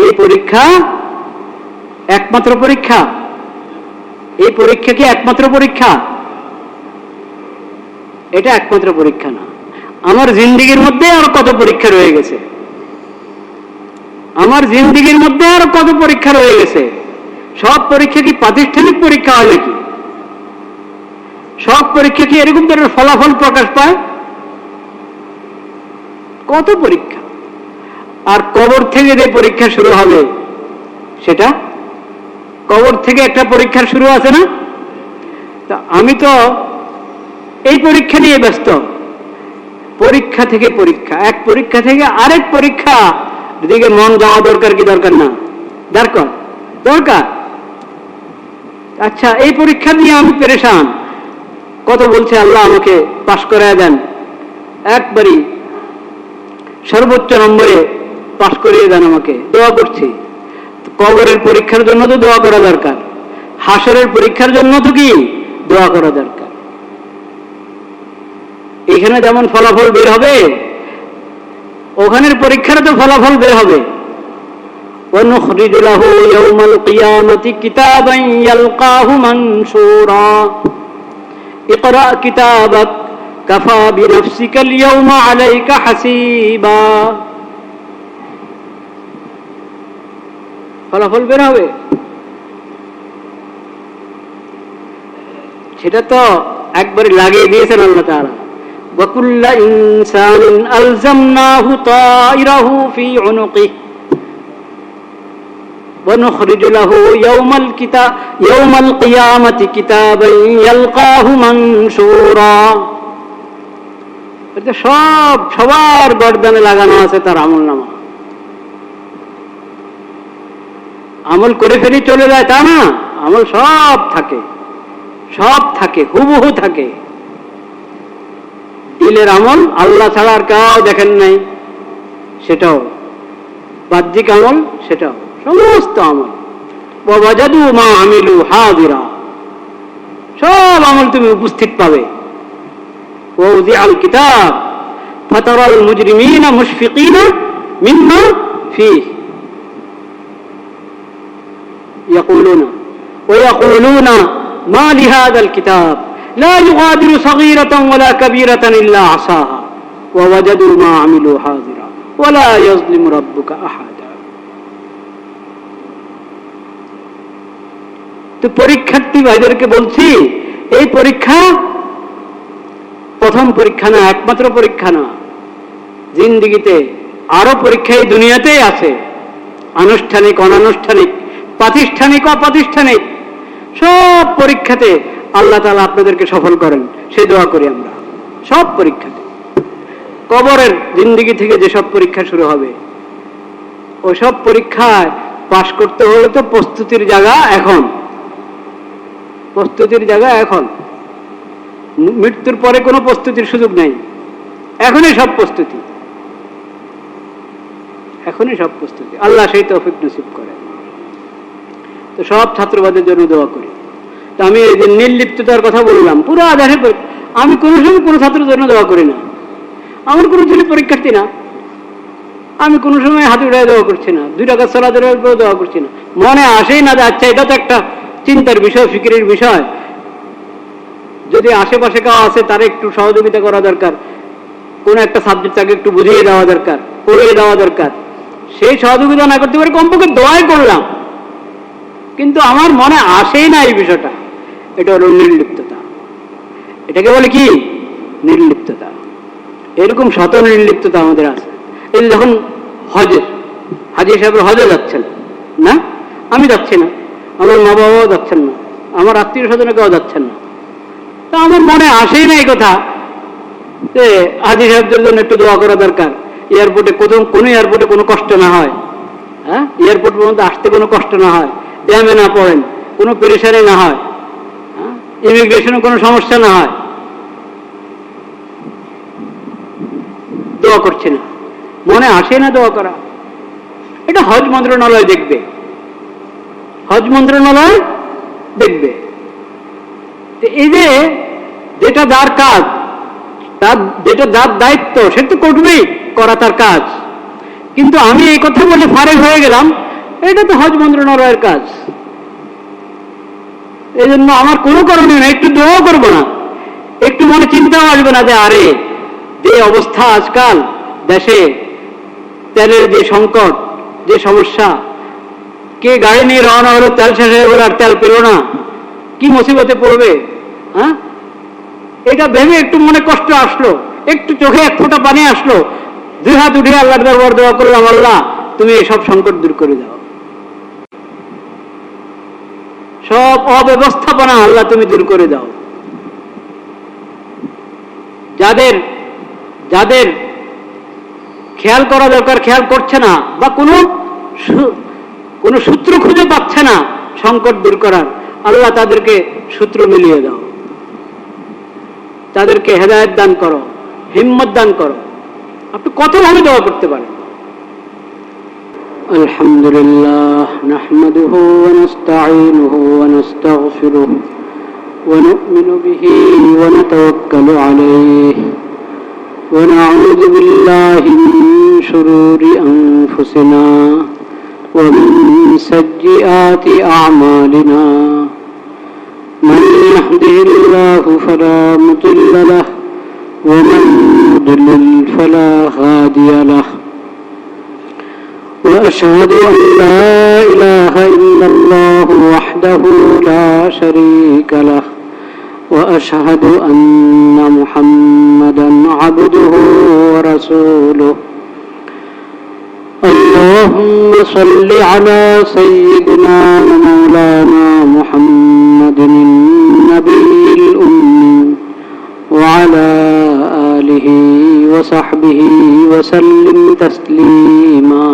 এই পরীক্ষা একমাত্র পরীক্ষা? এই পরীক্ষা কি একমাত্র পরীক্ষা? এটা একমাত্র পরীক্ষা না। আমার জিন্দেগির মধ্যে আরো কত পরীক্ষা রয়ে গেছে, আমার জিন্দেগির মধ্যে আরো কত পরীক্ষা রয়ে গেছে। সব পরীক্ষা কি প্রাতিষ্ঠানিক পরীক্ষা হয় নাকি? সব পরীক্ষা কি এরকম ধরনের ফলাফল প্রকাশ পায়? কত পরীক্ষা। আর কবর থেকে যে পরীক্ষা শুরু হবে, সেটা কবর থেকে একটা পরীক্ষার শুরু আছে না? তা আমি তো এই পরীক্ষা নিয়ে ব্যস্ত। পরীক্ষা থেকে পরীক্ষা, এক পরীক্ষা থেকে আরেক পরীক্ষা দিকে মন যাওয়া দরকার কি দরকার না? দরকার, দরকার। আচ্ছা, এই পরীক্ষা নিয়ে আমি পেরেশান। কত বলছে আল্লাহ আমাকে পাশ করায় দেন, একবারই সর্বোচ্চ নম্বরে পাশ করিয়ে দেন আমাকে, দোয়া করছি। কবরের পরীক্ষার জন্য তো দোয়া করা দরকার, হাসরের পরীক্ষার জন্য তো কি দোয়া করা দরকার। এখানে যেমন ফলাফল বের হবে, ওখানের পরীক্ষার তো ফলাফল বের হবে। وَنُخْرِجُ لَهُ يَوْمَ الْقِيَامَةِ كِتَابًا يَلْقَاهُ مَنشُورًا اقْرَأْ كِتَابَكَ كَفَى بِنَفْسِكَ الْيَوْمَ عَلَيْكَ حَسِيبًا। ফলাফল বের হবে, সেটা তো একবারে লাগিয়ে দিয়েছেন আল্লাহ তাআলা। وَكُلَّ إِنسَانٍ أَلْزَمْنَاهُ طَائِرَهُ فِي عُنُقِهِ وَنُخْرِجُ لَهُ يَوْمَ الْقِيَامَةِ كِتَابًا يَلْقَاهُ مَنشُورًا। এটা সবার গর্দানে লাগানো আছে তার আমলনামা। আমল করে ফেলি চলে যায় তা না, আমল সব থাকে, সব থাকে, হুবহু থাকে। দিলের আমল আল্লাহ ছাড়া আর কাউ দেখেন নাই, সেটাও বাহ্যিক আমল, সেটাও সমস্ত আমল। ওয়াজাদু মা আমিলু হাদিরা, সব আমল তুমি উপস্থিত পাবে। ওয়াউযিআল কিতাব ফাতারাল মুজরিমিনা মুশফিকিনা মিম্মা ফীহি ইয়াকুলুনা মা লিহাযাল কিতাব লা ইউগাদিরু সাগীরাতান ওয়ালা কাবীরাতান ইল্লা আসাহা ওয়াজাদু মা আমিলু হাদিরা ওয়ালা ইয়াজলিমু রাব্বুকা আহাদা। তো পরীক্ষার্থী ভাইদেরকে বলছি, এই পরীক্ষা প্রথম পরীক্ষা না, একমাত্র পরীক্ষা না। জিন্দেগিতে আরো পরীক্ষা এই দুনিয়াতেই আছে, আনুষ্ঠানিক, অনানুষ্ঠানিক, প্রাতিষ্ঠানিক, অপ্রাতিষ্ঠানিক, সব পরীক্ষাতে আল্লাহ তাআলা আপনাদেরকে সফল করেন, সে দোয়া করি আমরা। সব পরীক্ষাতে, কবরের জিন্দেগি থেকে যেসব পরীক্ষা শুরু হবে, ওসব পরীক্ষায় পাশ করতে হলে তো প্রস্তুতির জায়গা এখন, প্রস্তুতির জায়গা এখন। মৃত্যুর পরে কোনো প্রস্তুতির সুযোগ নেই, এখনই সব প্রস্তুতি, এখনই সব প্রস্তুতি। আল্লাহ সেই তৌফিক নসিব করে। তো সব ছাত্রবাদের জন্য দোয়া করি। তো আমি এই যে নির্লিপ্ততার কথা বললাম, পুরো আধারে আমি কোনো সময় কোনো ছাত্রের জন্য দোয়া করি না। আমার কোনো ছেলে পরীক্ষার্থী না, আমি কোনো সময় হাতে উঠায় দোয়া করছি না, 2 রাকাত সালাতের উপরে দোয়া করছি না। মনে আসেই না যে আচ্ছা এটা তো একটা চিন্তার বিষয়, ফিকিরের বিষয়, যদি আশেপাশে কেউ আছে তার একটু সহযোগিতা করা দরকার, কোন একটা সাবজেক্ট তাকে একটু বুঝিয়ে দেওয়া দরকার, পড়িয়ে দেওয়া দরকার, সেই সহযোগিতা না করতে পারে কমপক্ষে দোয়াই করলাম, কিন্তু আমার মনে আসেই না এই বিষয়টা। এটা হলো নির্লিপ্ততা। এটাকে বলে কি? নির্লিপ্ততা। এরকম শত নির্লিপ্ততা আমাদের আছে। এই যখন হাজি সাহেবের হজে যাচ্ছেন না, আমি যাচ্ছি না, আমার মা বাবাও যাচ্ছেন না, আমার আত্মীয় স্বজনে কেউ যাচ্ছেন না, তা আমার মনে আসেই না এই কথা যে হাজি সাহেবদের জন্য একটু দোয়া করা দরকার। এয়ারপোর্টে কোনো এয়ারপোর্টে কোনো কষ্ট না হয়, হ্যাঁ, এয়ারপোর্ট পর্যন্ত আসতে কোনো কষ্ট না হয়, জ্যামে না পড়েন, কোনো পেরেশানি না হয়, হ্যাঁ, ইমিগ্রেশনে কোনো সমস্যা না হয়। দোয়া করছে না, মনে আসে না দোয়া করা। এটা হজ মন্ত্রণালয় দেখবে, হজ মন্ত্রণালয় দেখবে। এই যে যেটা যার কাজ, তার যেটা যার দায়িত্ব, সে তো করবেই, করা তার কাজ। কিন্তু আমি এই কথা বলে ফারেক হয়ে গেলাম, এটা তো হজ মন্ত্রণালয়ের কাজ, এই জন্য আমার কোনো করণীয় না, একটু দোয়াও করবো না, একটু মনে চিন্তাও আসবে না যে আরে যে অবস্থা আজকাল দেশে, তেলের যে সংকট, যে সমস্যা, কে গাড়ি নিয়ে রওনা হলো, তেল শেষ হয়ে গেল আর তেল পেল না, কি মুসিবতে পড়বে। হ্যাঁ, এটা ভেবে একটু মনে কষ্ট আসলো, একটু চোখে এক ফোঁটা পানি আসলো, দুই হাত উঠে আল্লাহর দরবার দোয়া করলাম, আল্লাহ তুমি এসব সংকট দূর করে দাও, সব অব্যবস্থাপনা আল্লাহ তুমি দূর করে দাও। যাদের যাদের খেয়াল করা দরকার খেয়াল করছে না, বা কোনো সূত্র খুঁজে পাচ্ছে না সংকট দূর করার, আল্লাহ তাদেরকে সূত্র মিলিয়ে দাও, তাদেরকে হেদায়েত দান করো, হিম্মত দান করো। আপনি কতভাবে দোয়া করতে পারেন। আলহামদুলিল্লাহ নাহমাদুহু ওয়া নাস্তাঈনুহু ওয়া নাস্তাগফিরুহু ওয়া নু'মিনু বিহি ওয়া নাতাওয়াক্কালু আলাইহি ওয়া না'উযু বিল্লাহি মিন শুরুরি আনফুসিনা ওয়া মিন সাইয়্যাতি আ'মালিনা মান ইয়াহদিহিল্লাহু ফালা মুদিল্লা লাহু ওয়া মান يضلل فلا هادي له وأشهد أن لا إله إلا الله وحده لا شريك له وأشهد أن محمدا عبده ورسوله اللهم صل على سيدنا ومولانا محمد النبي الأمي وعلى آله وصحبه وسلم تسليما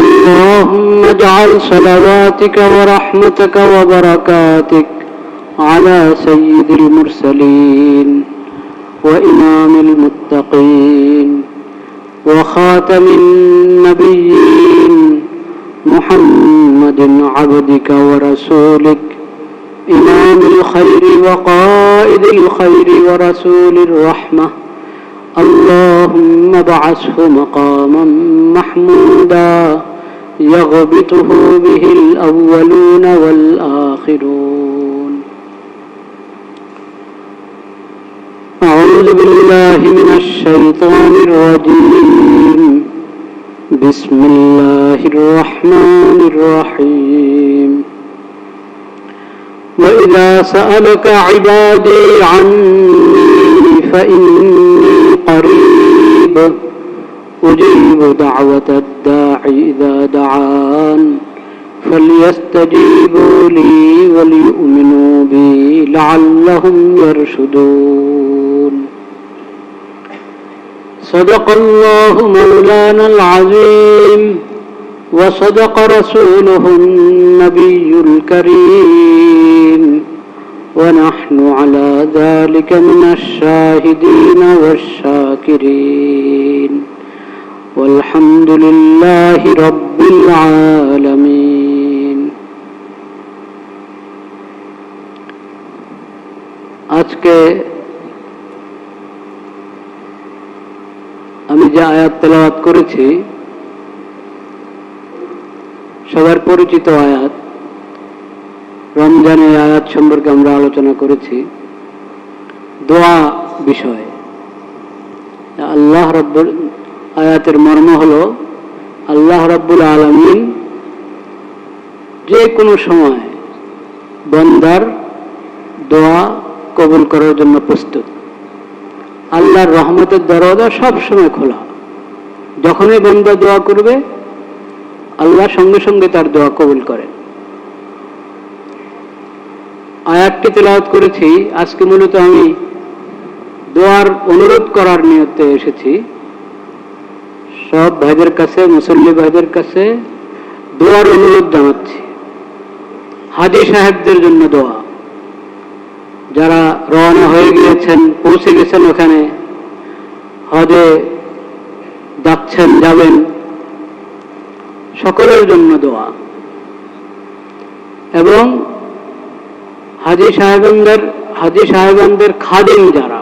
اللهم اجعل صلواتك ورحمتك وبركاتك على سيد المرسلين وإمام المتقين وخاتم النبيين محمد عبدك ورسولك إمام الخير وقائد الخير ورسول الرحمة اللهم ابعثه مقاما محمودا يغبطه به الأولون والآخرون. أعوذ بالله من الشيطان الرجيم بسم الله الرحمن الرحيم وإذا سألك عبادي عني فإني قريب أجيب دعوة الداع إذا دعان فليستجيبوا لي وليؤمنوا بي لعلهم يرشدون. صدق الله مولانا العظيم وصدق رسوله النبي الكريم ونحن على ذلك من الشاهدين والشاكرين والحمد لله رب العالمين. আজকে আমি যে আয়াত তেলাওয়াত করেছি সবার পরিচিত আয়াত, রমজানের আয়াত সম্পর্কে আমরা আলোচনা করেছি। দোয়া বিষয়ে আল্লাহ রাব্বুল আয়াতের মর্ম হলো আল্লাহ রাব্বুল আলামিন যে কোনো সময় বান্দার দোয়া কবুল করার জন্য প্রস্তুত। আল্লাহর রহমতের দরজা সব সময় খোলা, যখনই বান্দা দোয়া করবে আল্লাহ সঙ্গে সঙ্গে তার দোয়া কবুল করেন। আয়াতটি তেলাওয়াত করেছি। আজকে মূলত আমি দোয়ার অনুরোধ করার নিয়তে এসেছি। সব ভাইদের কাছে, মুসল্লি ভাইদের কাছে দোয়ার অনুরোধ জানাচ্ছি। হাজী সাহেবদের জন্য দোয়া, যারা রওনা হয়ে গিয়েছেন, পৌঁছে গেছেন, ওখানে হজে যাচ্ছেন, যাবেন, সকলের জন্য দোয়া। এবং হাজী সাহেবানদের খাদিম যারা,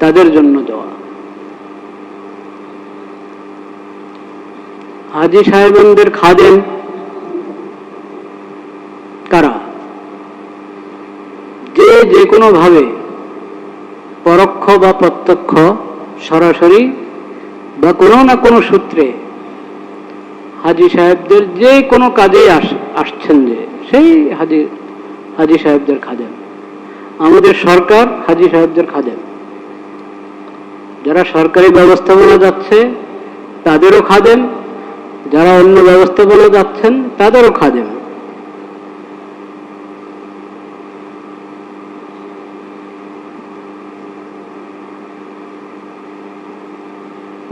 তাদের জন্য দোয়া। হাজী সাহেবদের খাদেম কারা? যে কোনো ভাবে পরোক্ষ বা প্রত্যক্ষ, সরাসরি বা কোনো না কোনো সূত্রে হাজী সাহেবদের যে কোনো কাজেই আসছেন, যে সেই হাজী সাহেবদের খাদেম। আমাদের সরকার হাজী সাহেবদের খাদেম। যারা সরকারি ব্যবস্থাপনা যাচ্ছে তাদেরও খাদেম, যারা অন্য ব্যবস্থাপনা যাচ্ছেন তাদেরও খাদেম।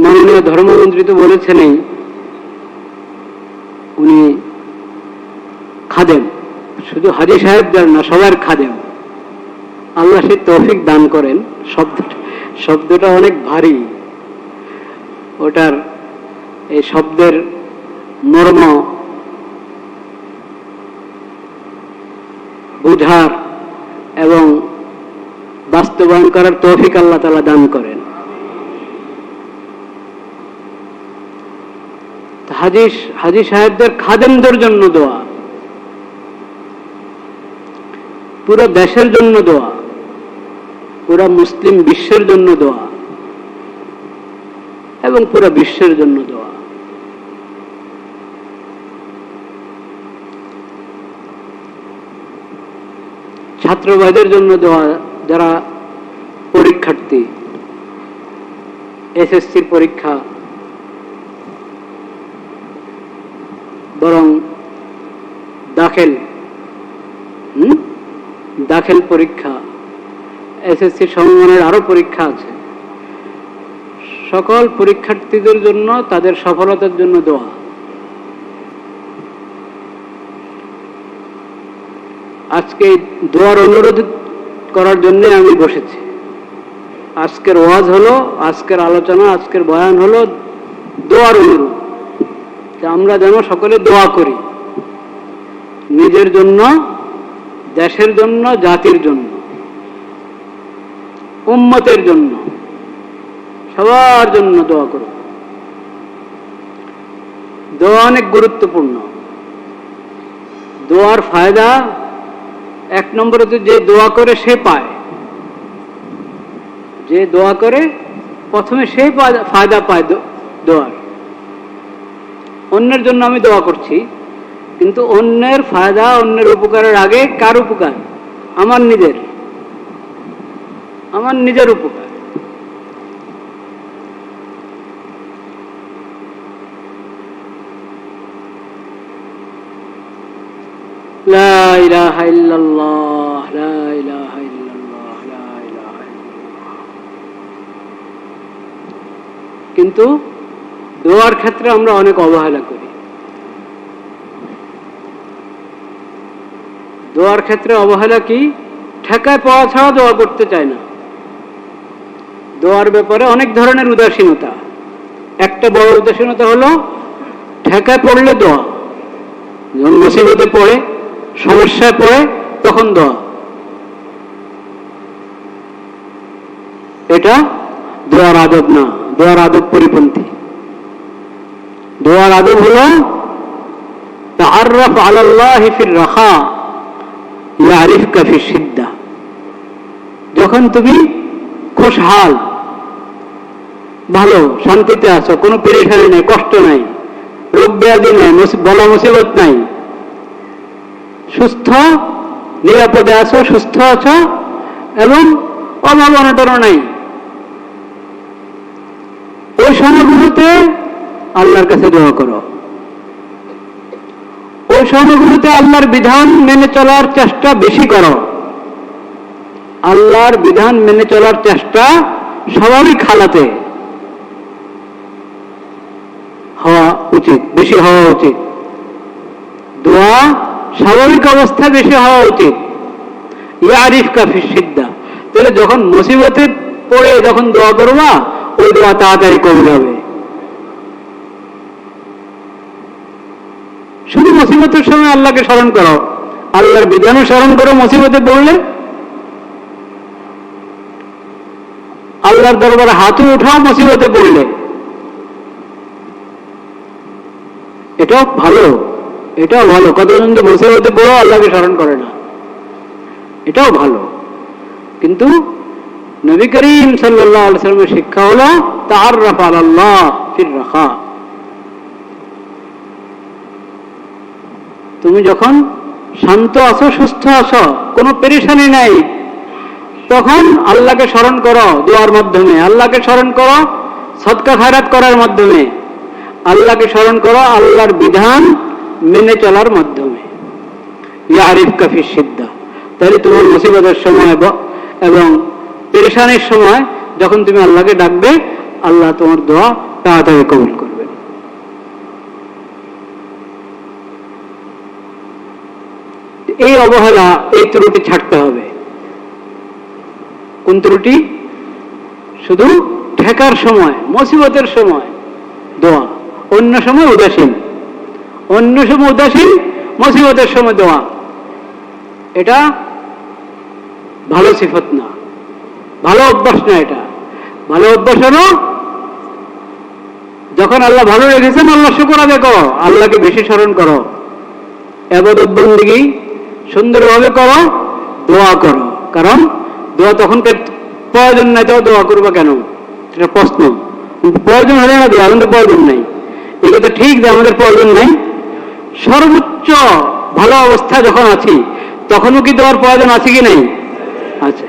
মাননীয় ধর্মমন্ত্রী তো বলেছেনই উনি খাদেম, শুধু হাজী সাহেবদের না, সবার খাদেম। আল্লাহ সে তৌফিক দান করেন। শব্দটা অনেক ভারী, ওটার এই শব্দের মর্ম বুঝার এবং বাস্তবায়ন করার তৌফিক আল্লাহ তাআলা দান করেন। হাজী সাহেবদের খাদেমদের জন্য দোয়া, পুরো দেশের জন্য দোয়া, পুরো মুসলিম বিশ্বের জন্য দোয়া এবং পুরো বিশ্বের জন্য দোয়া। ছাত্র ভাইদের জন্য দোয়া, যারা পরীক্ষার্থী, এসএসসির পরীক্ষা বরং দাখিল পরীক্ষা, এসএসসি সমমানের আরো পরীক্ষা আছে, সকল পরীক্ষার্থীদের জন্য তাদের সফলতার জন্য দোয়া। আজকে দোয়ার অনুরোধ করার জন্য আমি বসেছি। আজকের ওয়াজ হলো, আজকের আলোচনা, আজকের বয়ান হলো দোয়ার অনুরোধ, যে আমরা যেন সকলে দোয়া করি, নিজের জন্য, দেশের জন্য, জাতির জন্য, উম্মতের জন্য, সবার জন্য দোয়া করব। দোয়া অনেক গুরুত্বপূর্ণ। দোয়ার ফায়দা এক নম্বরে তো যে দোয়া করে সে পায়, যে দোয়া করে প্রথমে সে ফায়দা পায় দোয়ার। অন্যের জন্য আমি দোয়া করছি, কিন্তু অন্যের ফায়দা, অন্যের উপকারের আগে কার উপকার? আমার নিজের উপকার। লা ইলাহা ইল্লাল্লাহ, লা ইলাহা ইল্লাল্লাহ, লা ইলাহা ইল্লাল্লাহ। কিন্তু দোয়ার ক্ষেত্রে আমরা অনেক অবহেলা করি। দোয়ার ক্ষেত্রে অবহেলা কি? ঠেকায় পাওয়া ছাড়া দোয়া করতে চায় না। দোয়ার ব্যাপারে অনেক ধরনের উদাসীনতা। একটা বড় উদাসীনতা হলো ঠেকায় পড়লে দোয়া, যখন মুসিবতে পড়ে, সমস্যায় পড়ে, তখন দোয়া। এটা দোয়ার আদব না, দোয়ার আদব পরিপন্থী। দোয়ার আদব হলো তাআররাফ আলাল্লাহি ফির রাখা ইয়ারিফকা ফিস সিদ্দা। যখন তুমি খুশহাল, ভালো, শান্তিতে আছো, কোনো পেরেশানি নাই, কষ্ট নাই, রোগ ব্যাধি নাই, বলা মুসিবত নাই, সুস্থ, নিরাপদে আছো, সুস্থ আছো এবং অভাব অনটন নাই, ওই সময়গুলোতে আল্লাহর কাছে দোয়া করো। ওই সময়গুলোতে আল্লাহর বিধান মেনে চলার চেষ্টা বেশি করো। আল্লাহর বিধান মেনে চলার চেষ্টা স্বাভাবিক হালাতে হওয়া উচিত, বেশি হওয়া উচিত। দোয়া স্বাভাবিক অবস্থায় বেশি হওয়া উচিত। ইয়ারিফকা ফিস সিদ্দা। তাহলে যখন মুসিবতে পড়ে যখন দোয়া করবা, ওই দোয়া তাড়াতাড়ি কমে যাবে। শুধু মুসিবতের সময় আল্লাহকে স্মরণ করো, আল্লাহর বিধানও স্মরণ করো। মুসিবতে পড়লে আল্লাহর দরবারে হাতও উঠাও। মুসিবতে পড়লে এটাও ভালো, এটাও ভালো। কতজন তো মুসিবতে পড়েও আল্লাহকে স্মরণ করে না, এটাও ভালো। কিন্তু নবী করিম সাল্লাল্লাহু আলাইহি ওয়াসাল্লামের শিক্ষা হলো তাআররাফ আলাল্লাহ ফির রাখা। তুমি যখন শান্ত আছো, সুস্থ আছো, কোনো পেরেশানি নাই, তখন আল্লাহকে স্মরণ করো দোয়ার মাধ্যমে, আল্লাহকে স্মরণ করো সদকা খায়রাত করার মাধ্যমে, আল্লাহকে স্মরণ করো আল্লাহর বিধান মেনে চলার মাধ্যমে। ইয়ারিফকা ফিস সিদ্দা। তাহলে তোমার মুসিবতের সময় এবং পেরেশানির সময় যখন তুমি আল্লাহকে ডাকবে, আল্লাহ তোমার দোয়া তাড়াতাড়ি কবুল করবে। এই অবহেলা, এই ত্রুটি ছাড়তে হবে। কোন ত্রুটি? শুধু ঠেকার সময়, মুসিবতের সময় দোয়া, অন্য সময় উদাসীন, অন্য সময় উদাসীন, মুসিবতের সময় দোয়া। এটা ভালো সিফত না, ভালো অভ্যাস না। এটা ভালো অভ্যাস হলো যখন আল্লাহ ভালো রেখেছেন আল্লাহ শুকর আদায় করো, আল্লাহকে বেশি স্মরণ করো, ইবাদত বন্দেগী সুন্দরভাবে করো, দোয়া করো। কারণ দোয়া তখনকার প্রয়োজন নাই, তো দোয়া করবো কেন, সেটা প্রশ্ন। প্রয়োজন হলে না দোয়া, কিন্তু প্রয়োজন নাই। এটা তো ঠিক যে আমাদের প্রয়োজন নাই। সর্বোচ্চ ভালো অবস্থায় যখন আছি তখনও কি দোয়ার প্রয়োজন আছে কি নাই? আছে।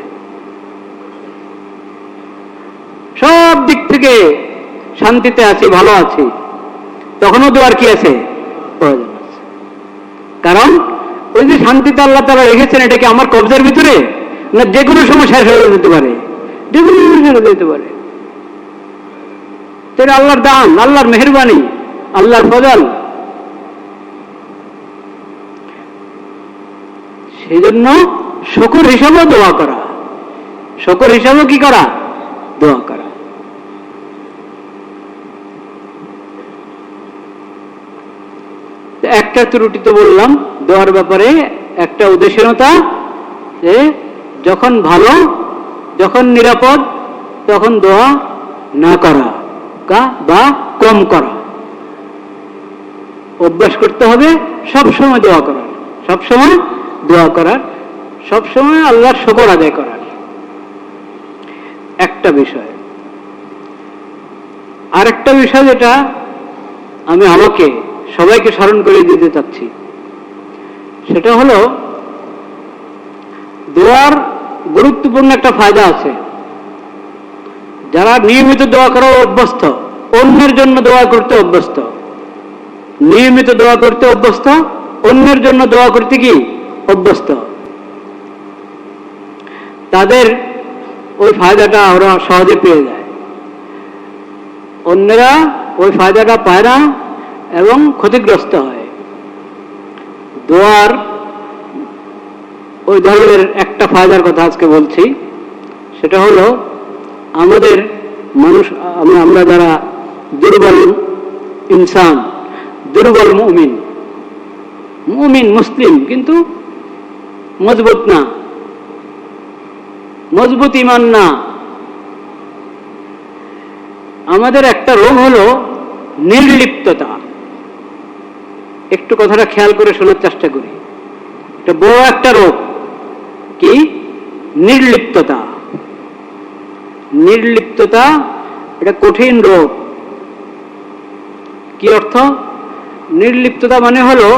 সব দিক থেকে শান্তিতে আছি, ভালো আছি, তখনও দোয়ার কি আছে? প্রয়োজন আছে। কারণ ওই যে শান্তিতে আল্লাহ তাআলা রেখেছেন, এটা কি আমার কবজার ভিতরে না? যে কোনো সময় শেষ হয়ে যেতে পারে, যে কোনো সময় শেষ হয়ে যেতে পারে। সেটা আল্লাহর দান, আল্লাহর মেহেরবানি, আল্লাহর ফজল। সেই জন্য শুকর হিসাবেও দোয়া করা, শুকর হিসাবেও কি করা? দোয়া করা। একটা ত্রুটি তো বললাম দোয়ার ব্যাপারে, একটা উদাসীনতা, যে যখন ভালো, যখন নিরাপদ, তখন দোয়া না করা বা কম করা। অভ্যাস করতে হবে সবসময় দোয়া করার, সবসময় দোয়া করার, সবসময় আল্লাহর শুকর আদায় করার। একটা বিষয়। আরেকটা বিষয় যেটা আমি আমাকে সবাইকে স্মরণ করে দিতে চাচ্ছি, সেটা হলো দোয়ার গুরুত্বপূর্ণ একটা ফায়দা আছে। যারা নিয়মিত দোয়া করা অভ্যস্ত, অন্যের জন্য দোয়া করতে অভ্যস্ত, নিয়মিত দোয়া করতে অভ্যস্ত, অন্যের জন্য দোয়া করতে কি অভ্যস্ত, তাদের ওই ফায়দাটা ওরা সহজে পেয়ে যায়। অন্যরা ওই ফায়দাটা পায় না এবং ক্ষতিগ্রস্ত হয়। দোয়ার ওই ধরনের একটা ফায়দার কথা আজকে বলছি। সেটা হলো আমাদের মানুষ, আমরা যারা দুর্বল ইনসান, দুর্বল মুমিন, মুমিন মুসলিম কিন্তু মজবুত না, মজবুত ইমান না, আমাদের একটা রোগ হলো নির্লিপ্ততা। একটু কথাটা খেয়াল করে শোনার চেষ্টা করি। এটা বড় একটা রোগ। কি? নির্লিপ্ততা। নির্লিপ্ততা এটা কঠিন রোগ। কি অর্থ? নির্লিপ্ততা মানে হলো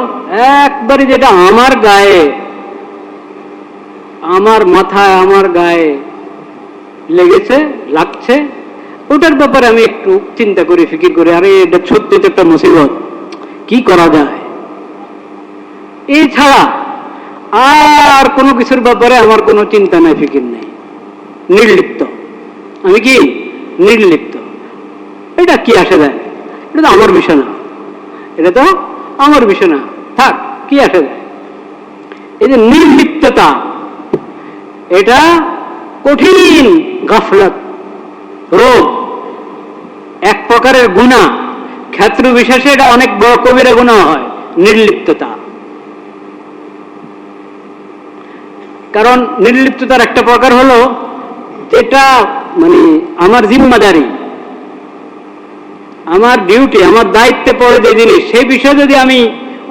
একবারে যেটা আমার গায়ে, আমার মাথায়, আমার গায়ে লেগেছে, লাগছে, ওটার ব্যাপারে আমি একটু চিন্তা করি, ফিকির করি, আরে এটা সত্যি তো একটা মুসিবত, কি করা যায়। এছাড়া আর কোনো কিছুর ব্যাপারে আমার কোনো চিন্তা নাই, ফিকির নেই। নির্লিপ্ত। আমি কি? নির্লিপ্ত। এটা কি আসে যায়? এটা তো আমার বিষয় না, এটা তো আমার বিষয় না, থাক, কি আসে যায়। এই যে নির্লিপ্ততা, এটা কঠিন গাফলত রোগ, এক প্রকারের গুনাহ। ক্ষেত্র বিশেষে এটা অনেক বড় কবিরা গুনাহ হয়, নির্লিপ্ততা। কারণ নির্লিপ্ততার একটা প্রকার হলো যেটা মানে আমার জিম্মাদারি, আমার ডিউটি, আমার দায়িত্বে পড়ে যে জিনিস, সেই বিষয়ে যদি আমি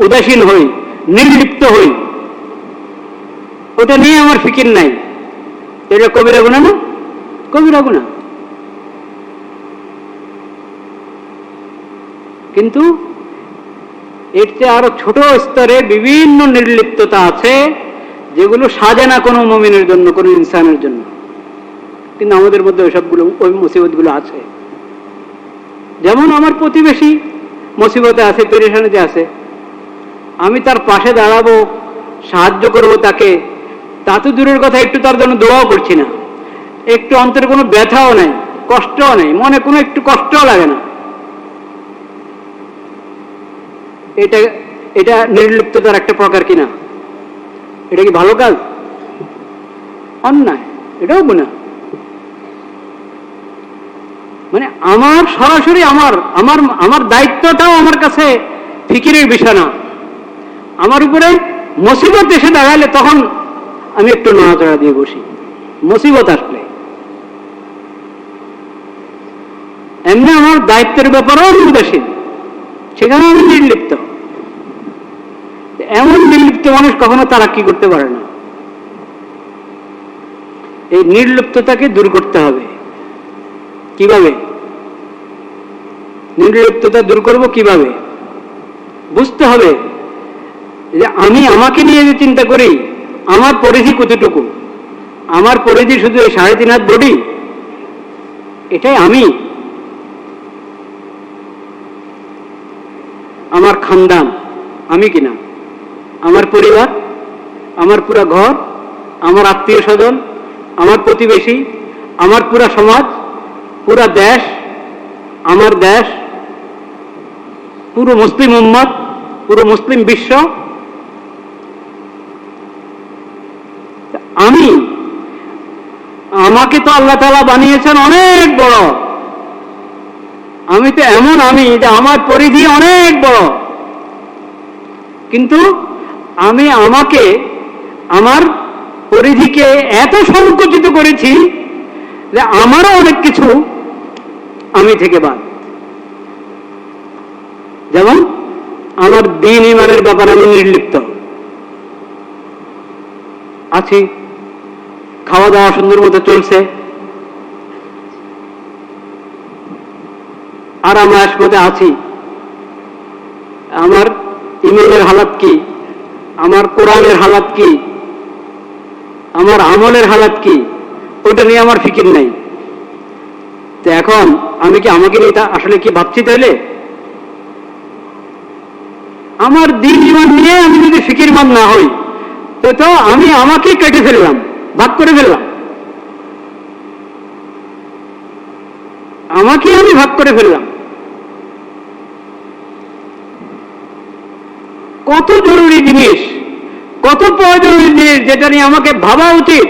উদাসীন হই, নির্লিপ্ত হই, ওটা নিয়ে আমার ফিকির নাই, এটা কবিরা গুনাহ না? কবিরা গুনাহ। কিন্তু এর চেয়ে আরো ছোট স্তরে বিভিন্ন নির্লিপ্ততা আছে, যেগুলো সাজে না কোনো মুমিনের জন্য, কোনো ইনসানের জন্য, কিন্তু আমাদের মধ্যে ওইসবগুলো, ওই মুসিবতগুলো আছে। যেমন আমার প্রতিবেশী মুসিবতে আছে, পেরেশানিতে আছে, আমি তার পাশে দাঁড়াবো, সাহায্য করব তাকে, তা তো দূরের কথা, একটু তার জন্য দোয়াও করছি না, একটু অন্তরে কোনো ব্যথাও নেই, কষ্টও নেই, মনে কোনো একটু কষ্টও লাগে না। এটা এটা নির্লিপ্ততার একটা প্রকার কিনা? এটা কি ভালো কাজ? অন্যায়, এটাও গুনাহ। মানে আমার সরাসরি আমার আমার আমার দায়িত্বটাও আমার কাছে ফিকিরের বিষয় না। আমার উপরে মুসিবত এসে দাঁড়ালে তখন আমি একটু নড়াচড়া দিয়ে বসি, মুসিবত আসলে। এমনি আমার দায়িত্বের ব্যাপারেও আমি উদাসীন, সেখানে আমি নির্লিপ্ত। এমন নির্লিপ্ত মানুষ কখনো তারাক্কি করতে পারে না। এই নির্লিপ্ততাকে দূর করতে হবে। কিভাবে নির্লিপ্ততা দূর করব? কিভাবে? বুঝতে হবে যে আমি আমাকে নিয়ে যে চিন্তা করি, আমার পরিধি কতটুকু, আমার পরিধি শুধু এই 3.5 হাত বডি, এটাই আমি। আমার খানদান আমি কিনা, আমার পরিবার, আমার পুরা ঘর, আমার আত্মীয় স্বজন, আমার প্রতিবেশী, আমার পুরা সমাজ, পুরা দেশ, আমার দেশ, পুরো মুসলিম উম্মত, পুরো মুসলিম বিশ্ব, আমি। আমাকে তো আল্লাহ তাআলা বানিয়েছেন অনেক বড়, আমি তো এমন আমি যে আমার পরিধি অনেক বড়, কিন্তু আমি আমাকে, আমার পরিধিকে এত সংকুচিত করেছি যে আমারও অনেক কিছু আমি থেকে বাদ। যেমন আমার দ্বীন ঈমানের ব্যাপারে আমি নির্লিপ্ত আছি, খাওয়া দাওয়া সুন্দর মতো চলছে, আরাম-আয়েশ মধ্যে আছি, আমার ঈমানের হালাত কি, আমার কোরআনের হালাত কি, আমার আমলের হালাত কি, ওটা নিয়ে আমার ফিকির নাই। তো এখন আমি কি আমাকে নিয়ে আসলে কি ভাবছি? তাইলে আমার দ্বীন ঈমান নিয়ে আমি যদি ফিকিরমান না হই, তো আমি আমাকে কেটে ফেললাম, ভাগ করে ফেললাম, আমাকে আমি ভাগ করে ফেললাম। কত জরুরি জিনিস, কত প্রয়োজনীয় জিনিস যেটা নিয়ে আমাকে ভাবা উচিত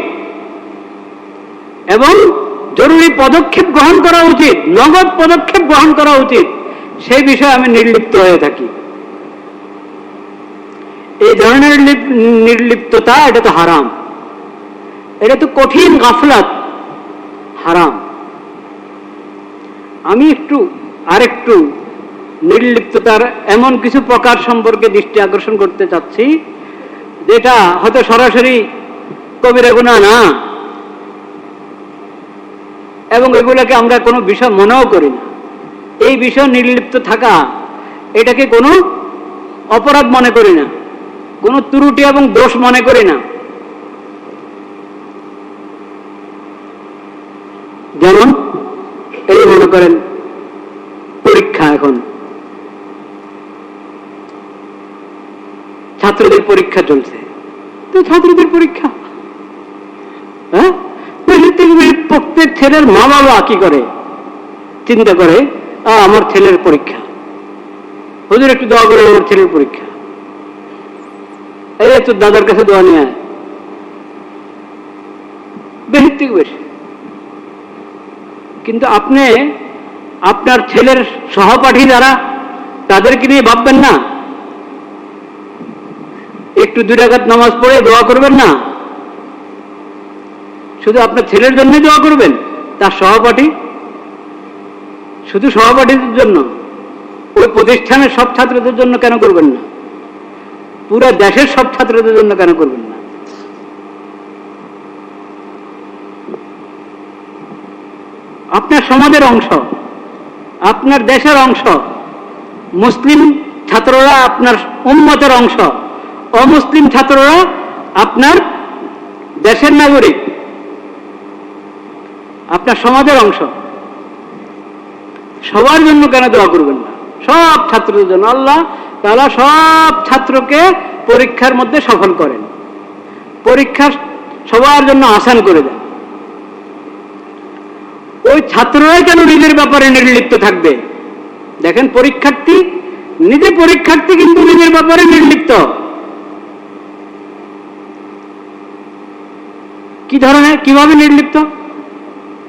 এবং জরুরি পদক্ষেপ গ্রহণ করা উচিত, নগদ পদক্ষেপ গ্রহণ করা উচিত, সেই বিষয়ে আমি নির্লিপ্ত হয়ে থাকি। এই ধরনের নির্লিপ্ততা, এটা তো হারাম, এটা তো কঠিন গাফলাত, হারাম। আমি আরেকটু নির্লিপ্ততার এমন কিছু প্রকার সম্পর্কে দৃষ্টি আকর্ষণ করতে চাচ্ছি, যেটা হয়তো সরাসরি কবিরা গুনাহ না, এবং এগুলোকে আমরা কোনো বিষয় মনেও করি না। এই বিষয় নির্লিপ্ত থাকা, এটাকে কোনো অপরাধ মনে করি না, কোনো ত্রুটি এবং দোষ মনে করি না। যেমন এই মনে করেন পরীক্ষা, এখন ছাত্রদের পরীক্ষা চলছে, তো ছাত্রদের পরীক্ষা, হ্যাঁ, প্রত্যেক ছেলের মা বাবা কি করে, চিন্তা করে আমার ছেলের পরীক্ষা, হুজুর একটু দোয়া করে আমার ছেলের পরীক্ষা, এই তো দাদার কাছে দোয়া নিয়ে আয়, বেশি থেকে বেশি। কিন্তু আপনি আপনার ছেলের সহপাঠী যারা, তাদেরকে নিয়ে ভাববেন না, একটু 2 রাকাত নামাজ পড়ে দোয়া করবেন না, শুধু আপনার ছেলের জন্যই দোয়া করবেন, তার সহপাঠী শুধু সহপাঠীদের জন্য, ওই প্রতিষ্ঠানের সব ছাত্রদের জন্য কেন করবেন না? পুরো দেশের সব ছাত্রদের জন্য কেন করবেন না? আপনার সমাজের অংশ, আপনার দেশের অংশ, মুসলিম ছাত্ররা আপনার উম্মতের অংশ, অমুসলিম ছাত্ররা আপনার দেশের নাগরিক, আপনার সমাজের অংশ। সবার জন্য কেন দোয়া করবেন না? সব ছাত্রদের জন্য। আল্লাহ তাআলা সব ছাত্রকে পরীক্ষার মধ্যে সফল করেন, পরীক্ষা সবার জন্য আসান করে দেন। ওই ছাত্ররাই কেন নিজের ব্যাপারে নির্লিপ্ত থাকবে? দেখেন, পরীক্ষার্থী নিজে পরীক্ষার্থী, কিন্তু নিজের ব্যাপারে নির্লিপ্ত। কি ধরনের, কিভাবে নির্লিপ্ত?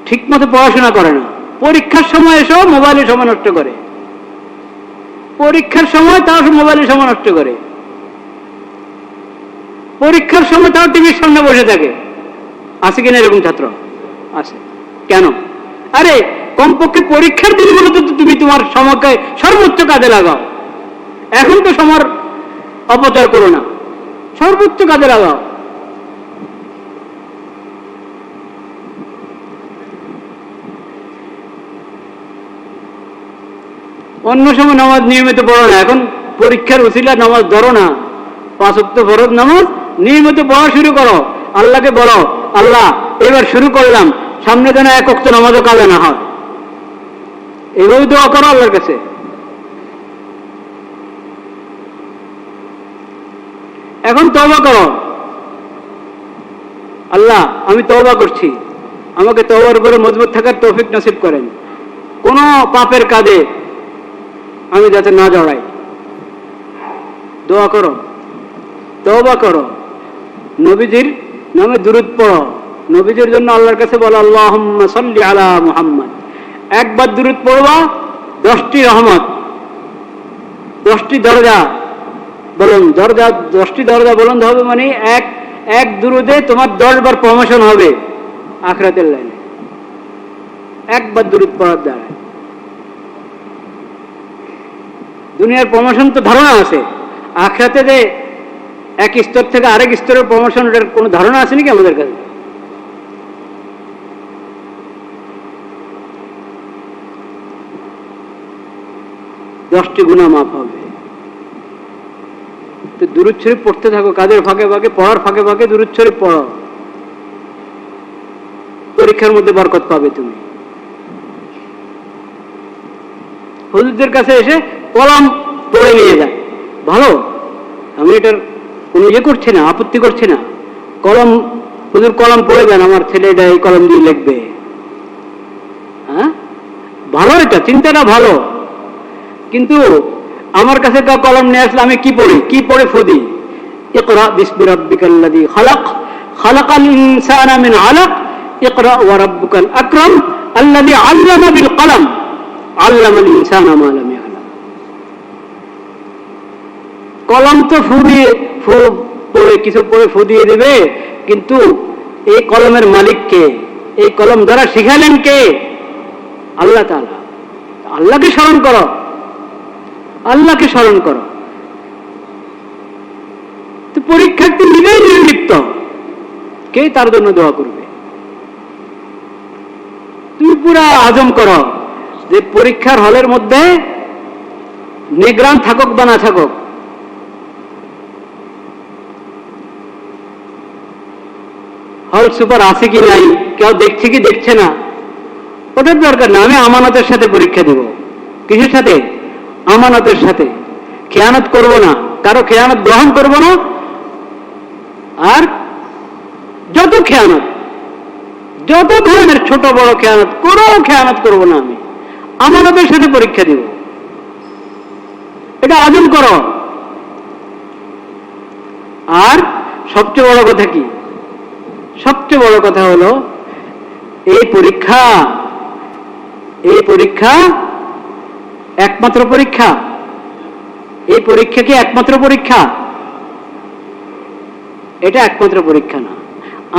ঠিক মতো পড়াশোনা করে না, পরীক্ষার সময় এসেও মোবাইলে সময় নষ্ট করে, পরীক্ষার সময় তাও মোবাইলে সময় নষ্ট করে, পরীক্ষার সময় তাও টিভির সামনে বসে থাকে। আছে কিনা এরকম ছাত্র? আছে। কেন? আরে কমপক্ষে পরীক্ষার দিনগুলো তো তুমি তোমার সময়কে সর্বোচ্চ কাজে লাগাও। এখন তো সময় অপচয় করো না, সর্বোচ্চ কাজে লাগাও। অন্য সময় নামাজ নিয়মিত পড়ো না, এখন পরীক্ষার উসিলা নামাজ ধরো না। 5 ওয়াক্ত ফরজ নামাজ নিয়মিত পড়া শুরু করো। আল্লাহকে বলো, আল্লাহ এবার শুরু করলাম, সামনে যেন 1 ওয়াক্ত নামাজও কাজে না হয়। এভাবে দোয়া করো আল্লাহর কাছে। এখন তওবা করো, আল্লাহ আমি তওবা করছি, আমাকে তওবার উপরে মজবুত থাকার তৌফিক নসিব করেন, কোন পাপের কাজে আমি যাতে না জড়াই। দোয়া করো, তওবা করো, নবীজির নামে দুরূদ পড়ো, নবীজির জন্য আল্লাহর কাছে বলো আল্লাহুম্মা সাল্লি আলা মুহাম্মদ। একবার দুরূদ পড়বা, 10টি রহমত, 10টি দরজা বলুন, 10টি দরজা বলুন হবে, মানে এক দুরূদে তোমার 10 বার প্রমোশন হবে আখিরাতের লাইনে, একবার দুরূদ পড়ার দ্বারা। দুনিয়ার প্রমোশন তো ধারণা আছে, আখিরাতে যে এক স্তর থেকে আরেক স্তরের প্রমোশন, ওটার কোনো ধারণা আছে নাকি আমাদের কাছে? দশটি গুনাহ মাফ হবে। তো দুরূদ শরীফ পড়তে থাকো, কাজের ফাঁকে ফাঁকে, পড়ার ফাঁকে ফাঁকে দুরূদ শরীফ পড়ো, পরীক্ষার মধ্যে বরকত পাবে তুমি। হুজুরদের কাছে এসে কলম পড়ে নিয়ে যায়, ভালো, আমি এটার কোনো ইয়ে করছি না, আপত্তি করছি না। কলম, হুজুর কলম পড়ে যান, আমার ছেলে এটা এই কলম দিয়ে লিখবে। হ্যাঁ, ভালো, এটা চিন্তাটা ভালো। কিন্তু আমার কাছে কেউ কলম নিয়ে আসলে আমি কি পড়ে ফুদি? ইকরা বিসমি রাব্বিকাল্লাযী খালাক, খালাকাল ইনসানা মিন আলাক, ইকরা ওয়া রাব্বুকাল আকরাম আল্লাযী আল্লামা বিল কলম, আল্লামাল ইনসানা মা লাম ইয়ালাম। কলম তো কিছু পড়ে ফু দিয়ে দেবে, কিন্তু এই কলমের মালিক কে? এই কলম দ্বারা শিখালেন কে? আল্লাহ তাআলা। আল্লাহকে স্মরণ করো, আল্লাহকে স্মরণ করো। তো পরীক্ষার্থী নিজেই নির্লিপ্ত, কে তার জন্য দোয়া করবে? তুমি পুরা আজম করো যে পরীক্ষার হলের মধ্যে নিগরান থাকুক বা না থাকুক, হল সুপার আছে কি নাই, কেউ দেখছে কি দেখছে না, ওটার দরকার না। আমি আমানতের সাথে পরীক্ষা দেব। কিসের সাথে? আমানতের সাথে। খেয়ানত করব না, কারো খেয়ানত গ্রহণ করব না, আর যত খেয়ানত, যত ধরনের ছোট বড় খেয়ানত, কোনো খেয়ানত করব না। আমি আমানতের সাথে পরীক্ষা দেব, এটা আজম করো। আর সবচেয়ে বড় কথা কি? সবচেয়ে বড় কথা হলো এই পরীক্ষা একমাত্র পরীক্ষা। এই পরীক্ষা কি একমাত্র পরীক্ষা? এটা একমাত্র পরীক্ষা না।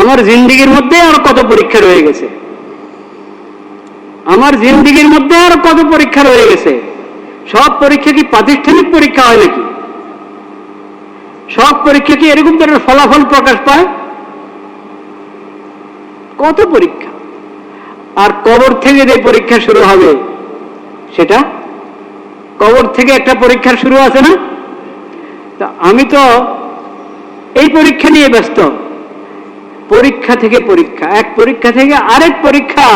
আমার জিন্দেগির মধ্যে আর কত পরীক্ষা রয়ে গেছে। আমার জিন্দিগির মধ্যে আর কত পরীক্ষা রয়ে গেছে। সব পরীক্ষা কি প্রাতিষ্ঠানিক পরীক্ষা হয় নাকি? সব পরীক্ষা কি এরকম ধরনের ফলাফল প্রকাশ পায়? কত পরীক্ষা। আর কবর থেকে যে পরীক্ষা শুরু হবে, সেটা কবর থেকে একটা পরীক্ষার শুরু আছে না? তা আমি তো এই পরীক্ষা নিয়ে ব্যস্ত। পরীক্ষা থেকে পরীক্ষা, এক পরীক্ষা থেকে আরেক পরীক্ষা,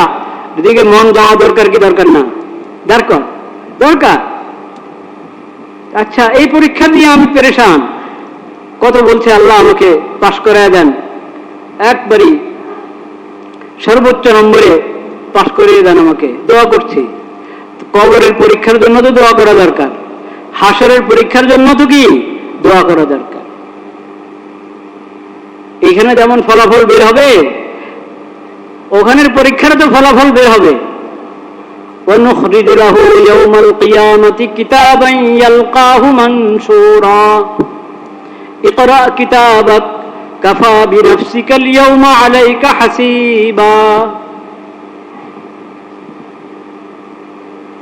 দিকে মন যাওয়া দরকার কি দরকার না? দরকার, দরকার। আচ্ছা, এই পরীক্ষা নিয়ে আমি পেরেশান। কত বলছে আল্লাহ আমাকে পাশ করায় দেন, একবারই সর্বোচ্চ নম্বরে পাশ করিয়ে দেন আমাকে, দোয়া করছি। কবরের পরীক্ষার জন্য তো দোয়া করা দরকার, হাসরের পরীক্ষার জন্য তো কি দোয়া করা দরকার। এখানে যেমন ফলাফল বের হবে, ওখানের পরীক্ষার তো ফলাফল বের হবে। وَنُخْرِجُ لَهُ يَوْمَ الْقِيَامَةِ كِتَابًا يَلْقَاهُ مَنشُورًا اقْرَأْ كِتَابَكَ كَفَى بِنَفْسِكَ الْيَوْمَ عَلَيْكَ حَسِيبًا।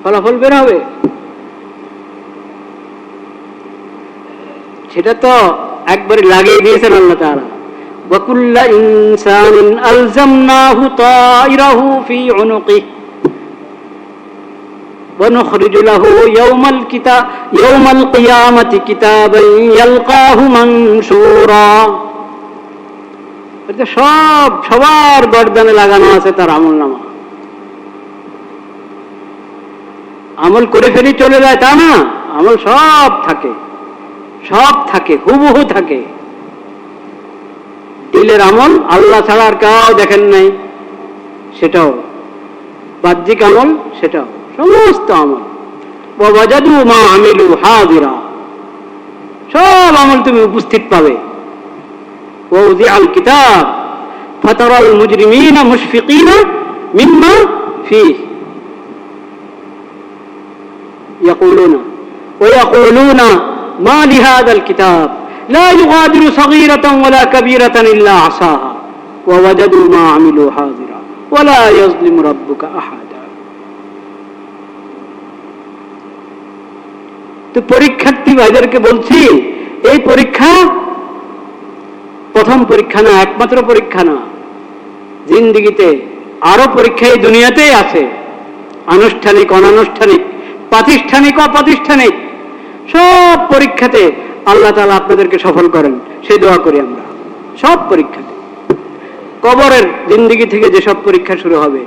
ফলাফল বের হবে। সেটা তো একবারে লাগিয়ে দিয়েছেন আল্লাহ তাআলা। وَكُلَّ إِنسَانٍ أَلْزَمْنَاهُ طَائِرَهُ فِي عُنُقِهِ وَنُخْرِجُ لَهُ يَوْمَ الْقِيَامَةِ كِتَابًا يَلْقَاهُ مَنشُورًا। এটা সবার গর্দানে লাগানো আছে তার আমলনামা। আমল করে ফেলি চলে যায় তা না, আমল সব থাকে, সব থাকে, হুবহু থাকে। দিলের আমল আল্লাহ ছাড়া আর কেউ দেখেন নাই, সেটাও বাহ্যিক আমল, সেটাও সমস্ত আমল। ওয়াজাদু মা আমিলু হাজিরা, সব আমল তুমি উপস্থিত পাবে। ওয়াউযিআল কিতাব ফাতারাল মুজরিমিনা মুশফিকিনা মিম্মা ফীহি ইয়াকুলুনা মা লিহাযাল কিতাব লা ইউগাদিরু সগীরাতান ওয়ালা কাবীরাতান ইল্লা আসাহা ওয়াজাদু মা আমিলু হাজিরা ওয়ালা ইয়াজলিমু রাব্বুকা আহাদা। তো পরীক্ষার্থী ভাইদেরকে বলছি, এই পরীক্ষা প্রথম পরীক্ষা না, একমাত্র পরীক্ষা না। জিন্দিগিতে আরো পরীক্ষা এই দুনিয়াতেই আছে, আনুষ্ঠানিক, অনানুষ্ঠানিক, প্রাতিষ্ঠানিক, অপ্রাতিষ্ঠানিক, সব পরীক্ষাতে আল্লাহ তাআলা আপনাদেরকে সফল করেন, সেই দোয়া করি আমরা। সব পরীক্ষাতে, কবরের জিন্দিগি থেকে যেসব পরীক্ষা শুরু হবে,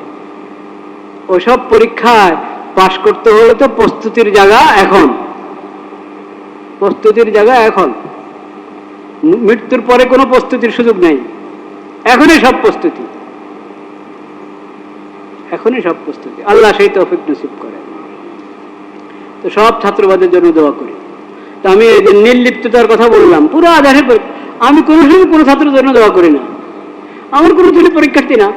ওই সব পরীক্ষায় পাশ করতে হলে তো প্রস্তুতির জায়গা এখন, প্রস্তুতির জায়গা এখন। মৃত্যুর পরে কোনো প্রস্তুতির সুযোগ নেই, এখনই সব প্রস্তুতি, এখনই সব প্রস্তুতি। আল্লাহ সেই তৌফিক নসিব করে। তো সব ছাত্রবাদের জন্য দোয়া করি। তো আমি এই যে নির্লিপ্ততার কথা বললাম, পুরো আধারে আমি কোনো সময় কোনো ছাত্রের জন্য দোয়া করি না। আমার কোনো ছেলে পরীক্ষার্থী না,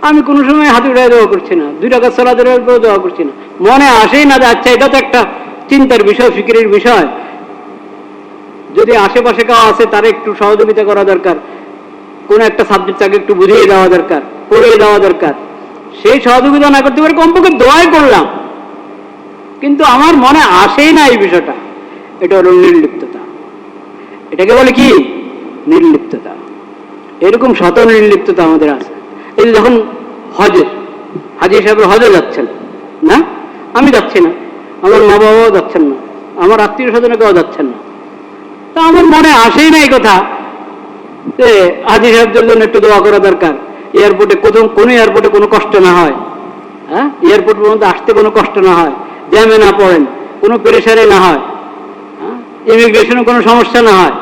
আমি কোনো সময় হাতে উঠায় দোয়া করছি না, 2 রাকাত সালাতের উপর দোয়া করছি না। মনে আসেই না যে আচ্ছা এটা তো একটা চিন্তার বিষয়, ফিকিরের বিষয়, যদি আশেপাশে কেউ আছে তার একটু সহযোগিতা করা দরকার, কোন একটা সাবজেক্ট তাকে একটু বুঝিয়ে দেওয়া দরকার, পড়িয়ে দেওয়া দরকার, সেই সহযোগিতা না করতে পারে কমপক্ষে দোয়াই করলাম, কিন্তু আমার মনে আসেই না এই বিষয়টা। এটা হলো নির্লিপ্ততা। এটাকে বলে কি? নির্লিপ্ততা। এরকম শত নির্লিপ্ততা আমাদের আছে। এই যখন হাজি সাহেবের হজে যাচ্ছেন না, আমি যাচ্ছি না, আমার মা বাবাও যাচ্ছেন না, আমার আত্মীয় স্বজনে কেউ যাচ্ছেন না, তা আমার মনে আসেই না এই কথা যে হাজি সাহেবদের জন্য একটু দোয়া করা দরকার। এয়ারপোর্টে কোন এয়ারপোর্টে কোনো কষ্ট না হয়, হ্যাঁ, এয়ারপোর্ট পর্যন্ত আসতে কোনো কষ্ট না হয়, জ্যামে না পড়েন, কোনো পেরেশানি না হয়, ইমিগ্রেশনে কোনো সমস্যা না হয়,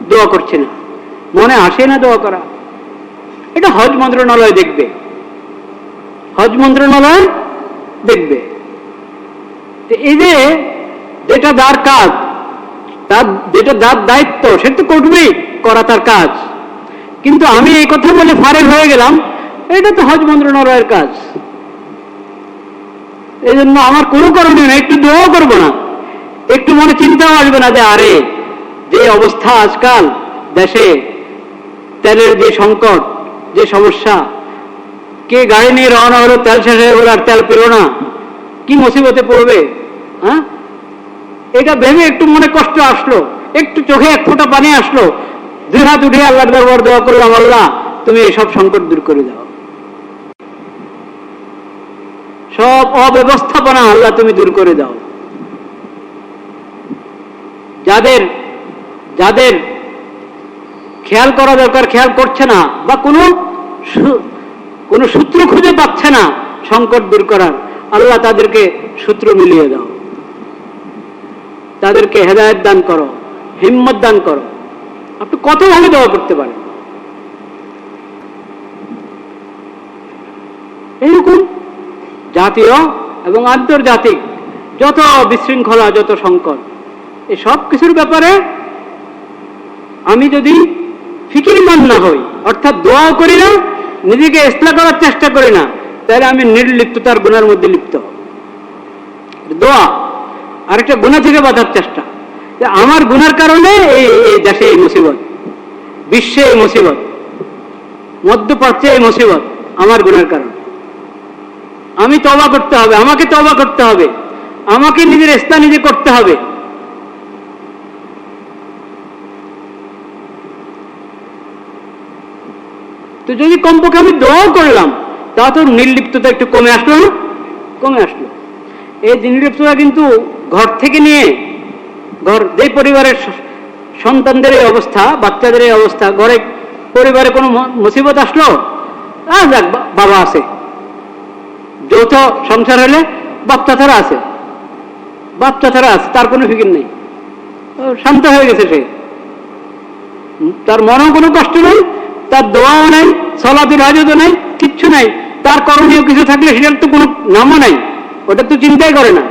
দোয়া করছে না, মনে আসে না দোয়া করা। এটা হজ মন্ত্রণালয় দেখবে, হজ মন্ত্রণালয় দেখবে। এই যে যেটা যার কাজ, তার যেটা যার দায়িত্ব, সেটা তো করবেই, করা তার কাজ। কিন্তু আমি এই কথা বলে ফারেক হয়ে গেলাম, এটা তো হজ মন্ত্রণালয়ের কাজ, এই জন্য আমার কোনো করণীয় না, একটু দোয়াও করবো না, একটু মনে চিন্তাও আসবে না যে আরে যে অবস্থা আজকাল দেশে, তেলের যে সংকট, যে সমস্যা, কে গাড়ি নিয়ে রওনা হলো, তেল শেষ হয়ে গেল আর তেল পেল না, কি মুসিবতে পড়বে। হ্যাঁ, এটা ভেবে একটু মনে কষ্ট আসলো, একটু চোখে এক ফোঁটা পানি আসলো, দুই হাত উঠিয়ে আল্লাহর দরবার দোয়া করলাম, আল্লাহ তুমি এসব সংকট দূর করে দাও, সব অব্যবস্থাপনা আল্লাহ তুমি দূর করে দাও। যাদের যাদের খেয়াল করা দরকার খেয়াল করছে না, বা কোনো সূত্র খুঁজে পাচ্ছে না সংকট দূর করার, আল্লাহ তাদেরকে সূত্র মিলিয়ে দাও, তাদেরকে হেদায়েত দান করো, হিম্মত দান করো। আপনি কত ভাবে দোয়া করতে পারেন। এইরকম জাতীয় এবং আন্তর্জাতিক যত বিশৃঙ্খলা, যত সংকট, এই সব কিছুর ব্যাপারে আমি যদি ফিকিরমান না হই, অর্থাৎ দোয়াও করি না, নিজেকে ইসলাহ করার চেষ্টা করি না, তাহলে আমি নির্লিপ্ততার গুনার মধ্যে লিপ্ত। দোয়া আরেকটা গুনাহ থেকে বাঁচার চেষ্টা, যে আমার গুনার কারণে এই দেশে এই মুসিবত, বিশ্বে এই মুসিবত, মধ্যপ্রাচ্যে এই মুসিবত, আমার গুনার কারণে। আমি তওবা করতে হবে, আমাকে তওবা করতে হবে, আমাকে নিজের ইসলাহ নিজে করতে হবে। তো যদি কমপক্ষে আমি দোয়াও করলাম, তা তো নির্লিপ্ততা একটু কমে আসলো না? কমে আসলো। এই নির্লিপ্ততা কিন্তু ঘর থেকে নিয়ে, ঘর যে পরিবারের সন্তানদের এই অবস্থা, বাচ্চাদের এই অবস্থা, ঘরে পরিবারে কোনো মুসিবত আসলো, যাক বাবা আছে, যৌথ সংসার হলে বাপ চাচারা আছে, বাপ চাচারা আছে, তার কোনো ফিকির নেই, শান্ত হয়ে গেছে সে, তার মনেও কোনো কষ্ট নেই, তার দোয়াও নাই, সালাতুল হাজতও নাই, কিচ্ছু নাই, তার করণীয় কিছু থাকলে সেটার তো কোনো নামও নাই, ওটা তো চিন্তাই করে না।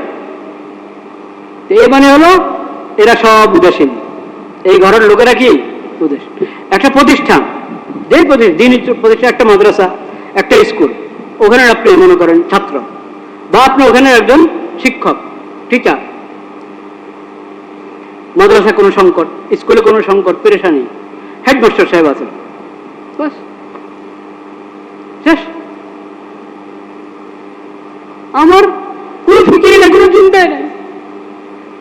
এই মানে হলো এরা সব উদাসীন, এই ঘরের লোকেরা কি উদাসীন। একটা প্রতিষ্ঠান, যে দিনই প্রতিষ্ঠান, একটা মাদ্রাসা, একটা স্কুল, ওখানে আপনি মনে করেন ছাত্র, বা আপনি ওখানে একজন শিক্ষক, টিচার, মাদ্রাসায় কোনো সংকট, স্কুলে কোনো সংকট, পেরেশানি, হেডমাস্টার সাহেব আছেন, বাস শেষ। আমার কোনো ফিকিরই না, কোনো চিন্তাই নেই।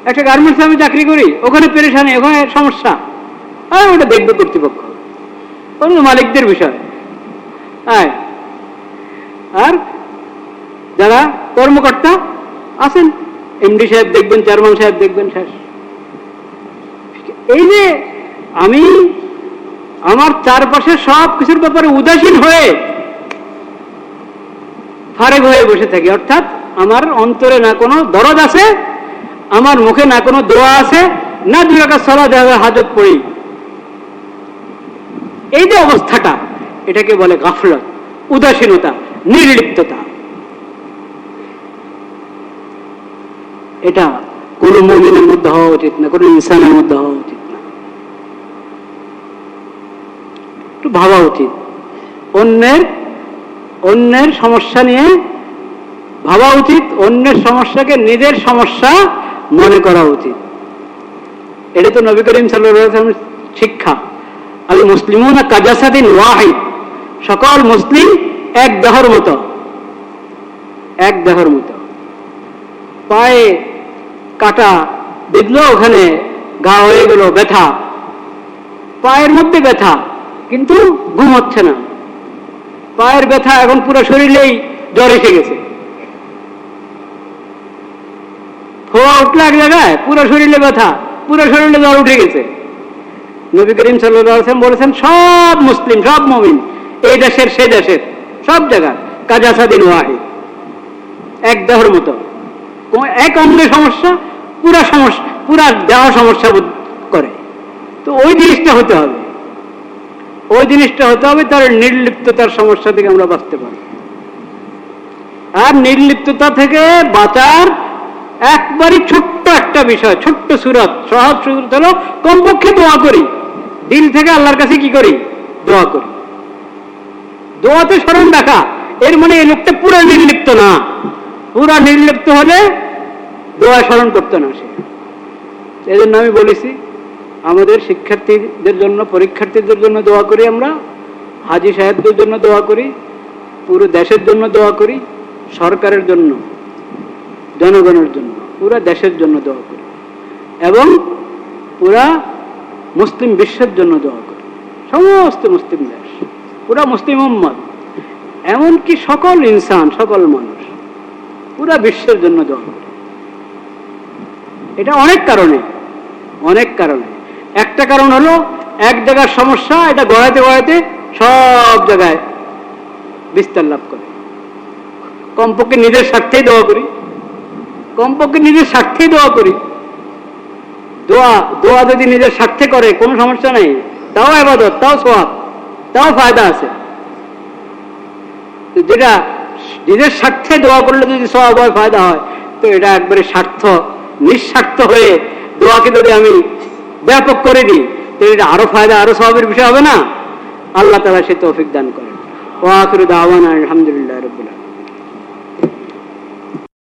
একটা গার্মেন্টসে আমি চাকরি করি, ওখানে পেরেশানি, ওখানে সমস্যা, আর ওটা দেখবে কর্তৃপক্ষ, ওটা মালিকদের বিষয়। আর যারা কর্মকর্তা আছেন, এমডি সাহেব দেখবেন, চেয়ারম্যান সাহেব দেখবেন, শেষ। এই যে আমি আমার চারপাশে সব কিছুর ব্যাপারে উদাসীন হয়ে ফারেক হয়ে বসে থাকি, অর্থাৎ আমার অন্তরে না কোনো দরদ আছে, আমার মুখে না কোনো দোয়া আছে, না দুই রাকাত সালাত হাজত পড়ি, এই যে অবস্থাটা, এটাকে বলে গাফলত, উদাসীনতা, নির্লিপ্ততা। এটা কোনো মুমিনের মধ্যে হওয়া উচিত না, কোনো ইনসানের মধ্যে হওয়া উচিত না। একটু ভাবা উচিত, অন্যের সমস্যা নিয়ে ভাবা উচিত, অন্যের সমস্যাকে নিজের সমস্যা মনে করা উচিত। এটা তো নবী করিম সাল্লাল্লাহু আলাইহি ওয়াসাল্লামের শিক্ষা। আল মুসলিমুনা কাজাসাদিন ওয়াহিদ, সকল মুসলিম এক দেহর মতো, এক দেহর মতো। পায়ে কাটা বিঁধলো, ওখানে ঘা হয়ে গেল, ব্যথা, পায়ের মধ্যে ব্যথা, কিন্তু ঘুম হচ্ছে না, পায়ের ব্যথা, এখন পুরো শরীরেই জ্বর এসে গেছে, ফোয়া উঠলো এক জায়গায়, পুরো শরীরে ব্যথা, পুরো শরীরে জ্বর উঠে গেছে। নবী করিম সাল্লাল্লাহু আলাইহি ওয়াসাল্লাম বলেছেন, সব মুসলিম, সব মুমিন, এই দেশের সে দেশের, সব জায়গায় কাজাসাদিন ওয়াহিদ, এক দেহর মতো। এক অঙ্গের সমস্যা পুরা দেহ সমস্যা করে, তো ওই জিনিসটা হতে হবে, ওই জিনিসটা হতে হবে, তার নির্লিপ্ততার সমস্যা থেকে আমরা বাঁচতে পারি। আর নির্লিপ্ততা থেকে বাঁচার একবারই ছোট্ট একটা বিষয়, ছোট্ট সূরত, সহজ সূরত হলো কমপক্ষে দোয়া করি, দিল থেকে আল্লাহর কাছে কি করি, দোয়া করি। দোয়াতে স্মরণ রাখা, এর মানে এই লোকটা পুরো নির্লিপ্ত না, পুরা নির্লিপ্ত হলে দোয়া স্মরণ করতে না সে। এই জন্য আমি বলেছি, আমাদের শিক্ষার্থীদের জন্য, পরীক্ষার্থীদের জন্য দোয়া করি আমরা, হাজী সাহেবদের জন্য দোয়া করি, পুরো দেশের জন্য দোয়া করি, সরকারের জন্য, জনগণের জন্য, পুরো দেশের জন্য দোয়া করি এবং পুরা মুসলিম বিশ্বের জন্য দোয়া করি। সমস্ত মুসলিম দেশ, পুরা মুসলিম উম্মত, এমনকি সকল ইনসান, সকল মানুষ, পুরা বিশ্বের জন্য দোয়া করি। এটা অনেক কারণে, অনেক কারণে। একটা কারণ হলো এক জায়গার সমস্যা এটা গড়াইতে গড়াইতে সব জায়গায় বিস্তার লাভ করে। কমপক্ষে নিজের স্বার্থেই দোয়া করি, কমপক্ষে নিজের স্বার্থেই দোয়া করি। দোয়া যদি নিজের স্বার্থে করে কোনো সমস্যা নেই, তাও ইবাদত, তাও সওয়াব, তাও ফায়দা আছে। যেটা নিজের স্বার্থে দোয়া করলে যদি সওয়াব হয়, ফায়দা হয়, তো এটা একবারে স্বার্থ, নিঃস্বার্থ হয়ে দোয়াকে যদি আমি ব্যাপক করে দিই, তো এটা আরো ফায়দা, আরো সওয়াবের বিষয় হবে না? আল্লাহ তাআলা সে তৌফিক দান করেন। ওয়া আখিরু দাওয়ানা আলহামদুলিল্লাহ।